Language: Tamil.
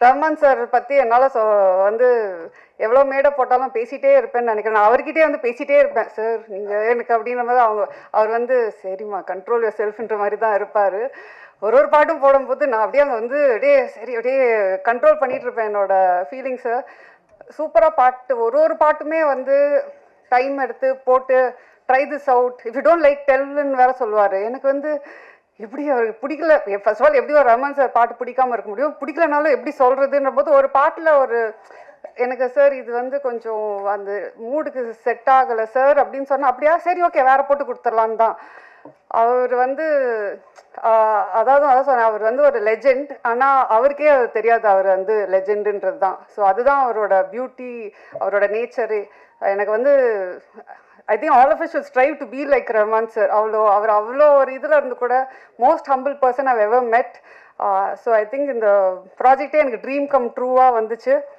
ரஹ்மான் சார் பற்றி என்னால் வந்து எவ்வளோ மேடை போட்டாலும் பேசிகிட்டே இருப்பேன்னு நினைக்கிறேன். நான் அவர்கிட்டே வந்து பேசிகிட்டே இருப்பேன். சார் நீங்கள் எனக்கு அப்படின்ற மாதிரி அவர் வந்து சரிம்மா கண்ட்ரோல் யுவர் செல்ஃப்ன்ற மாதிரி தான் இருப்பார். ஒரு பாட்டும் போடும்போது நான் அப்படியே அங்கே வந்து அப்படியே சரி அப்படியே கண்ட்ரோல் பண்ணிகிட்டு இருப்பேன் என்னோடய ஃபீலிங்ஸை. சூப்பராக பாட்டு ஒரு பாட்டுமே வந்து டைம் எடுத்து போட்டு try this out, if you don't like டெல்லுன்னு வேறு சொல்லுவார். எனக்கு வந்து எப்படி அவருக்கு பிடிக்கல, ஃபர்ஸ்ட் ஆஃப் ஆல் எப்படி ஒரு ரஹ்மான் சார் பாட்டு பிடிக்காமல் இருக்க முடியும், பிடிக்கலனாலும் எப்படி சொல்கிறதுன்ற போது ஒரு பாட்டில் ஒரு எனக்கு சார் இது வந்து கொஞ்சம் அந்த மூடுக்கு செட் ஆகலை சார் அப்படின்னு சொன்னால் அப்படியா சரி ஓகே வேறு போட்டு கொடுத்துர்லான்னு தான். அவர் வந்து அதான் சொன்னேன், அவர் வந்து ஒரு லெஜெண்ட். ஆனால் அவருக்கே அது தெரியாது அவர் வந்து லெஜெண்டுன்றது தான். ஸோ அதுதான் அவரோட பியூட்டி, அவரோட நேச்சரு. எனக்கு வந்து I think all of us should strive to be like Rahman sir. அவர் அவ்வளோ ஒரு இதில் இருந்து கூட most humble person I've ever met. So I think இந்த ப்ராஜெக்டே எனக்கு ட்ரீம் கம் ட்ரூவாக வந்துச்சு.